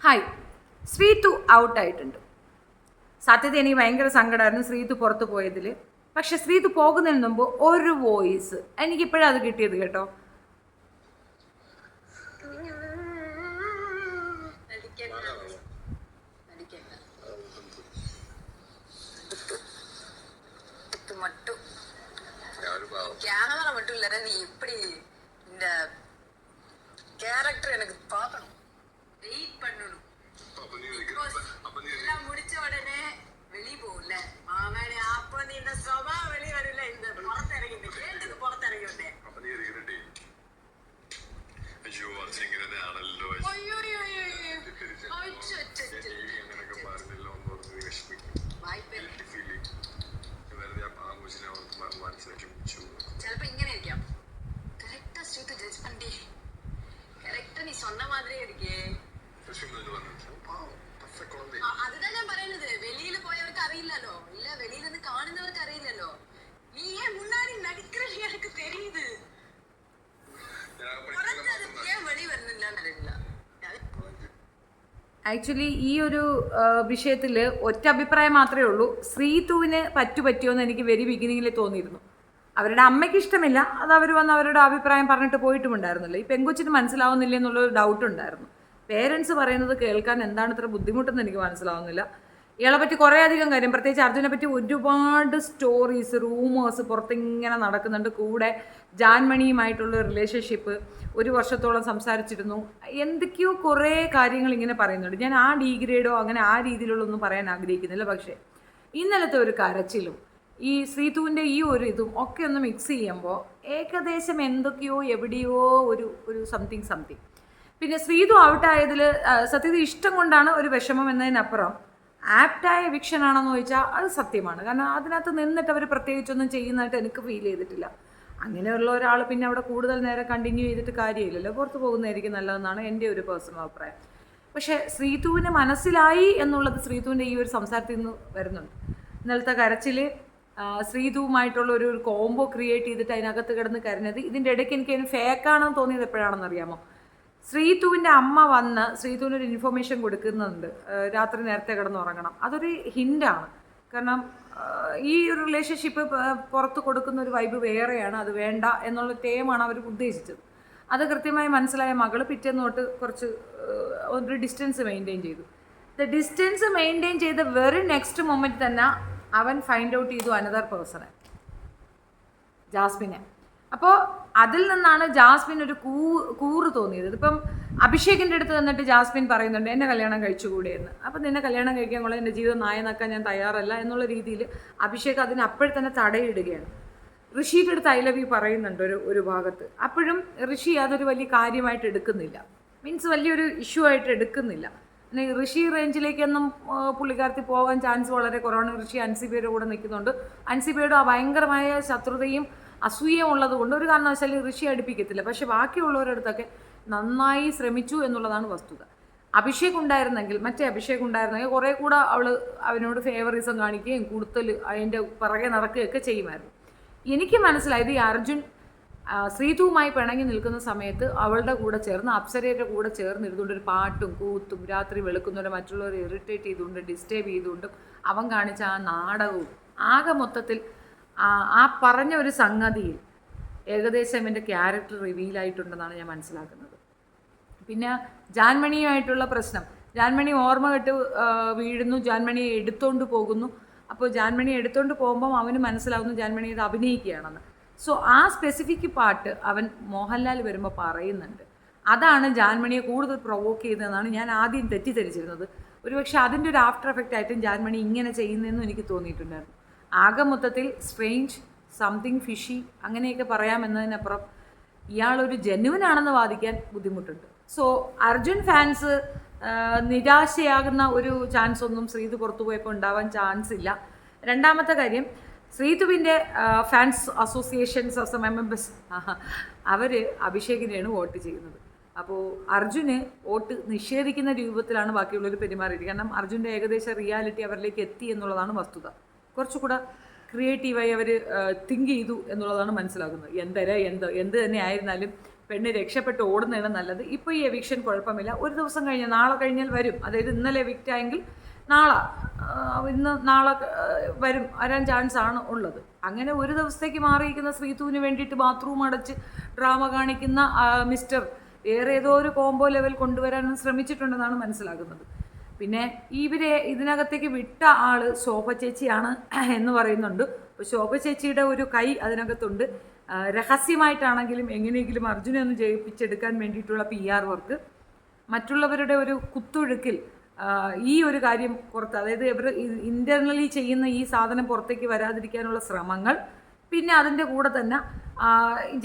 Hi, Sreethu ഔട്ടായിട്ടുണ്ട്. സത്യത്തിൽ എനിക്ക് ഭയങ്കര സങ്കടമായിരുന്നു ശ്രീതു പുറത്ത് പോയതിൽ. പക്ഷെ ശ്രീതു പോകുന്നതിന് മുമ്പ് ഒരു വോയിസ് എനിക്കിപ്പോഴും അത് കിട്ടിയത് കേട്ടോ. கேமரா மட்டும் இல்ல, நீ எப்படி இந்த கேரக்டர் எனக்கு பார்க்கணும், வெயிட் பண்ணணும். எல்லாம் முடிச்ச உடனே வெளியே போகல மாமனே, அப்ப நீ இந்த சபா வெளியே வரல, இந்த புறத்திறங்கி இந்த கேட்டுக்கு புறத்திறங்கி வந்தேன். ചിലപ്പോ ഇങ്ങനെ ഇരിക്കാം. കറക്റ്റാ സ്ട്രീറ്റ് ജഡ്ജ് പണ്ടി, കറക്റ്റാ നീ சொன்ன மாதிரியே இருக்கே. அதுதான் ഞാൻ പറയുന്നത്. വെളിയിൽ പോയവർക്ക് അറിയില്ലല്ലോ, ഇല്ല വെളിയിൽ നിന്ന് കാണുന്നവർക്ക് അറിയില്ലല്ലോ. നീ ഏൻ മുന്നാടി നടിக்கிறீ எனக்கு தெரியுது. ഏൻ വെളി വരുന്നില്ല അറിയില്ല. ആക്ച്വലി ഈ ഒരു വിഷയത്തിൽ ഒറ്റ അഭിപ്രായം മാത്രമേ ഉള്ളൂ. ശ്രീതുവിന് പറ്റുമോയെന്ന് എനിക്ക് വെരി ബിഗിനിങ്ങിൽ തോന്നിയിരുന്നു. അവരുടെ അമ്മയ്ക്ക് ഇഷ്ടമില്ല, അത് അവർ വന്ന് അവരുടെ അഭിപ്രായം പറഞ്ഞിട്ട് പോയിട്ടുമുണ്ടായിരുന്നല്ലോ. ഈ പെങ്കൊച്ചിന് മനസ്സിലാവുന്നില്ല എന്നുള്ളൊരു ഡൗട്ട് ഉണ്ടായിരുന്നു. പേരൻസ് പറയുന്നത് കേൾക്കാൻ എന്താണ് ഇത്ര ബുദ്ധിമുട്ടെന്ന് എനിക്ക് മനസ്സിലാവുന്നില്ല. ഇയാളെ പറ്റി കുറേ അധികം കാര്യം, പ്രത്യേകിച്ച് അർജുനെ പറ്റി ഒരുപാട് സ്റ്റോറീസ്, റൂമേഴ്സ് പുറത്തിങ്ങനെ നടക്കുന്നുണ്ട്. കൂടെ ജാൻമണിയുമായിട്ടുള്ള റിലേഷൻഷിപ്പ് 1 വർഷത്തോളം സംസാരിച്ചിരുന്നു. എന്തൊക്കെയോ കുറേ കാര്യങ്ങൾ ഇങ്ങനെ പറയുന്നുണ്ട്. ഞാൻ ആ ഡീഗ്രേഡോ അങ്ങനെ ആ രീതിയിലുള്ളൊന്നും പറയാൻ ആഗ്രഹിക്കുന്നില്ല. പക്ഷേ ഇന്നലത്തെ ഒരു കരച്ചിലും ഈ ശ്രീതുവിൻ്റെ ഈ ഒരു ഇതും ഒക്കെ ഒന്ന് മിക്സ് ചെയ്യുമ്പോൾ ഏകദേശം എന്തൊക്കെയോ എവിടെയോ ഒരു സംതിങ്. പിന്നെ ശ്രീതു ഔട്ടായതിൽ സത്യത്തിൽ ഇഷ്ടം കൊണ്ടാണ് ഒരു വിഷമം എന്നതിനപ്പുറം ആപ്റ്റായ എവിക്ഷൻ ആണെന്ന് ചോദിച്ചാൽ അത് സത്യമാണ്. കാരണം അതിനകത്ത് നിന്നിട്ട് അവർ പ്രത്യേകിച്ചൊന്നും ചെയ്യുന്നതായിട്ട് എനിക്ക് ഫീൽ ചെയ്തിട്ടില്ല. അങ്ങനെയുള്ള ഒരാൾ പിന്നെ അവിടെ കൂടുതൽ നേരം കണ്ടിന്യൂ ചെയ്തിട്ട് കാര്യമില്ലല്ലോ, പുറത്ത് പോകുന്നതായിരിക്കും നല്ലതെന്നാണ് എൻ്റെ ഒരു പേഴ്സണൽ അഭിപ്രായം. പക്ഷേ ശ്രീതുവിന് മനസ്സിലായി എന്നുള്ളത് ശ്രീതുവിൻ്റെ ഈ ഒരു സംസാരത്തിൽ നിന്ന് വരുന്നുണ്ട്. ഇന്നലത്തെ കരച്ചിൽ ശ്രീതുവുമായിട്ടുള്ള ഒരു കോംബോ ക്രിയേറ്റ് ചെയ്തിട്ട് അതിനകത്ത് കിടന്ന് കരഞ്ഞത്, ഇതിൻ്റെ ഇടയ്ക്ക് എനിക്ക് അതിന് ഫേക്കാണെന്ന് തോന്നിയത് എപ്പോഴാണെന്ന് അറിയാമോ? ശ്രീതുവിൻ്റെ അമ്മ വന്ന് ശ്രീതുവിനൊരു ഇൻഫർമേഷൻ കൊടുക്കുന്നുണ്ട്, രാത്രി നേരത്തെ കിടന്നുറങ്ങണം. അതൊരു ഹിൻ്റാണ്. കാരണം ഈ ഒരു റിലേഷൻഷിപ്പ് പുറത്ത് കൊടുക്കുന്ന ഒരു വൈബ് വേറെയാണ്, അത് വേണ്ട എന്നുള്ള ടേമാണ് അവർ ഉദ്ദേശിച്ചത്. അത് കൃത്യമായി മനസ്സിലായ മകൾ പിറ്റേന്ന് തൊട്ട് കുറച്ച് ഒരു ഡിസ്റ്റൻസ് മെയിൻറ്റെയിൻ ചെയ്തു. ഡിസ്റ്റൻസ് മെയിൻറ്റെയിൻ ചെയ്ത വെറി നെക്സ്റ്റ് മൊമെൻറ്റ് തന്നെ അവൻ ഫൈൻഡ് ഔട്ട് ചെയ്തു അനദർ പേഴ്സണെ, ജാസ്മിനെ. അപ്പോൾ അതിൽ നിന്നാണ് ജാസ്മിൻ ഒരു കൂറ് തോന്നിയത്. ഇതിപ്പം അഭിഷേകിൻ്റെ അടുത്ത് നിന്നിട്ട് ജാസ്മിൻ പറയുന്നുണ്ട് എന്നെ കല്യാണം കഴിച്ചുകൂടെ എന്ന്. അപ്പം നിന്നെ കല്യാണം കഴിക്കാൻ കൊള്ളാം, എൻ്റെ ജീവിതം നായനാക്കാൻ ഞാൻ തയ്യാറല്ല എന്നുള്ള രീതിയിൽ അഭിഷേക് അതിന് അപ്പോഴും തന്നെ തടയിടുകയാണ്. ഋഷിയുടെ അടുത്ത് ഐ ലവ് യു പറയുന്നുണ്ട് ഒരു ഭാഗത്ത്. അപ്പോഴും ഋഷി അതൊരു വലിയ കാര്യമായിട്ട് എടുക്കുന്നില്ല, മീൻസ് വലിയൊരു ഇഷ്യൂ ആയിട്ട് എടുക്കുന്നില്ല. പിന്നെ ഋഷി റേഞ്ചിലേക്കൊന്നും പുള്ളിക്കാരത്തിൽ പോകാൻ ചാൻസ് വളരെ കുറവാണ്. ഋഷി അൻസിബയുടെ കൂടെ നിൽക്കുന്നുണ്ട്. അൻസിബയുടെ ആ ഭയങ്കരമായ ശത്രുതയും അസൂയയും ഉള്ളത് കൊണ്ട് ഒരു കാരണവശാലും ഋഷി അടുപ്പിക്കത്തില്ല. പക്ഷെ ബാക്കിയുള്ളവരടുത്തൊക്കെ നന്നായി ശ്രമിച്ചു എന്നുള്ളതാണ് വസ്തുത. അഭിഷേക് ഉണ്ടായിരുന്നെങ്കിൽ കുറേ കൂടെ അവനോട് ഫേവറിസം കാണിക്കുകയും കൂടുതൽ അതിൻ്റെ പിറകെ നടക്കുകയൊക്കെ ചെയ്യുമായിരുന്നു. എനിക്ക് മനസ്സിലായത് ഈ അർജുൻ ശ്രീതുവുമായി പിണങ്ങി നിൽക്കുന്ന സമയത്ത് അവളുടെ കൂടെ ചേർന്ന് അപ്സരയുടെ കൂടെ ചേർന്നിരുന്നുകൊണ്ട് ഒരു പാട്ടും കൂത്തും രാത്രി വെളുക്കുന്നവരെ മറ്റുള്ളവരെ ഇറിറ്റേറ്റ് ചെയ്തുകൊണ്ട് ഡിസ്റ്റേബ് ചെയ്തുകൊണ്ടും അവൻ കാണിച്ച ആ നാടകവും ആകെ മൊത്തത്തിൽ ആ പറഞ്ഞ ഒരു സംഗതിയിൽ ഏകദേശം എൻ്റെ ക്യാരക്ടർ റിവീലായിട്ടുണ്ടെന്നാണ് ഞാൻ മനസ്സിലാക്കുന്നത്. പിന്നെ ജാൻമണിയുമായിട്ടുള്ള പ്രശ്നം, ജാൻമണി ഓർമ്മ കെട്ട് വീഴുന്നു, ജാൻമണിയെ എടുത്തുകൊണ്ട് പോകുന്നു. അപ്പോൾ ജാൻമണിയെ എടുത്തുകൊണ്ട് പോകുമ്പം അവന് മനസ്സിലാവുന്നു ജാൻമണി ഇത് അഭിനയിക്കുകയാണെന്ന്. സോ ആ സ്പെസിഫിക് പാട്ട് അവൻ മോഹൻലാൽ വരുമ്പോൾ പറയുന്നുണ്ട്. അതാണ് ജാൻമണിയെ കൂടുതൽ പ്രൊവോക്ക് ചെയ്തതെന്നാണ് ഞാൻ ആദ്യം തെറ്റിദ്ധരിച്ചിരുന്നത്. ഒരുപക്ഷെ അതിൻ്റെ ഒരു ആഫ്റ്റർ എഫക്റ്റ് ആയിട്ടും ജാൻമണി ഇങ്ങനെ ചെയ്യുന്നതെന്നും എനിക്ക് തോന്നിയിട്ടുണ്ടായിരുന്നു. ആകെ മൊത്തത്തിൽ സ്ട്രേഞ്ച്, സംതിങ് ഫിഷി അങ്ങനെയൊക്കെ പറയാമെന്നതിനപ്പുറം ഇയാളൊരു ജെന്യുവനാണെന്ന് വാദിക്കാൻ ബുദ്ധിമുട്ടുണ്ട്. സോ അർജുൻ ഫാൻസ് നിരാശയാകുന്ന ഒരു ചാൻസ് ഒന്നും ശ്രീതു പുറത്തു പോയപ്പോൾ ഉണ്ടാവാൻ ചാൻസ് ഇല്ല. രണ്ടാമത്തെ കാര്യം, ശ്രീതുവിൻ്റെ ഫാൻസ് അസോസിയേഷൻസ് മെമ്പേഴ്സ് അവർ അഭിഷേകിനെയാണ് വോട്ട് ചെയ്യുന്നത്. അപ്പോൾ അർജുന് വോട്ട് നിഷേധിക്കുന്ന രൂപത്തിലാണ് ബാക്കിയുള്ളവർ പെരുമാറിയിരിക്കുന്നത്. കാരണം അർജുൻ്റെ ഏകദേശം റിയാലിറ്റി അവരിലേക്ക് എത്തി എന്നുള്ളതാണ് വസ്തുത. കുറച്ചുകൂടെ ക്രിയേറ്റീവായി അവർ തിങ്ക് ചെയ്തു എന്നുള്ളതാണ് മനസ്സിലാക്കുന്നത്. എന്ത് തന്നെ ആയിരുന്നാലും പെണ്ണ് രക്ഷപ്പെട്ട് ഓടുന്നതാണ് നല്ലത്. ഇപ്പോൾ ഈ എവിക്ഷൻ കുഴപ്പമില്ല, ഒരു ദിവസം കഴിഞ്ഞ് നാളെ കഴിഞ്ഞാൽ വരും. അതായത് ഇന്നലെ എവിക്റ്റ് ആയെങ്കിൽ നാളെ വരും, വരാൻ ചാൻസ് ആണ് ഉള്ളത്. അങ്ങനെ ഒരു ദിവസത്തേക്ക് മാറിയിരിക്കുന്ന ശ്രീതുവിന് വേണ്ടിയിട്ട് ബാത്റൂം അടച്ച് ഡ്രാമ കാണിക്കുന്ന മിസ്റ്റർ വേറെ ഏതോ ഒരു കോംബോ ലെവൽ കൊണ്ടുവരാൻ ശ്രമിച്ചിട്ടുണ്ടെന്നാണ് മനസ്സിലാകുന്നത്. പിന്നെ ഇവരെ ഇതിനകത്തേക്ക് വിട്ട ആൾ ശോഭ ചേച്ചിയാണ് എന്ന് പറയുന്നുണ്ട്. അപ്പോൾ ശോഭ ചേച്ചിയുടെ ഒരു കൈ അതിനകത്തുണ്ട്. രഹസ്യമായിട്ടാണെങ്കിലും എങ്ങനെയെങ്കിലും അർജുനെ ഒന്ന് ജയിപ്പിച്ചെടുക്കാൻ വേണ്ടിയിട്ടുള്ള PR വർക്ക്, മറ്റുള്ളവരുടെ ഒരു കുത്തൊഴുക്കിൽ ഈ ഒരു കാര്യം പുറത്ത്, അതായത് ഇവർ ഇൻറ്റേർണലി ചെയ്യുന്ന ഈ സാധനം പുറത്തേക്ക് വരാതിരിക്കാനുള്ള ശ്രമങ്ങൾ, പിന്നെ അതിൻ്റെ കൂടെ തന്നെ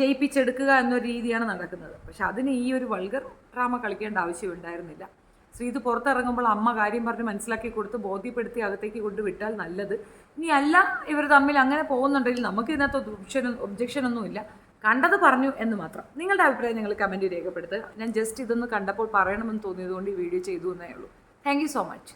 ജയിപ്പിച്ചെടുക്കുക എന്നൊരു രീതിയാണ് നടക്കുന്നത്. പക്ഷെ അതിന് ഈ ഒരു വൾഗർ ഡ്രാമ കളിക്കേണ്ട ആവശ്യമുണ്ടായിരുന്നില്ല. ശ്രീതു പുറത്തിറങ്ങുമ്പോൾ അമ്മ കാര്യം പറഞ്ഞ് മനസ്സിലാക്കി കൊടുത്ത് ബോധ്യപ്പെടുത്തി അകത്തേക്ക് കൊണ്ടുവിട്ടാൽ നല്ലത്. ഇനി അല്ല ഇവർ തമ്മിൽ അങ്ങനെ പോകുന്നുണ്ടെങ്കിൽ നമുക്ക് ഇതിനകത്ത് ഒബ്ജക്ഷനൊന്നുമില്ല. കണ്ടത് പറഞ്ഞു എന്ന് മാത്രം. നിങ്ങളുടെ അഭിപ്രായം നിങ്ങൾ കമൻറ്റ് രേഖപ്പെടുത്തുക. ഞാൻ ജസ്റ്റ് ഇതൊന്ന് കണ്ടപ്പോൾ പറയണമെന്ന് തോന്നിയതുകൊണ്ട് ഈ വീഡിയോ ചെയ്തു എന്നേ ഉള്ളൂ. Thank you so much.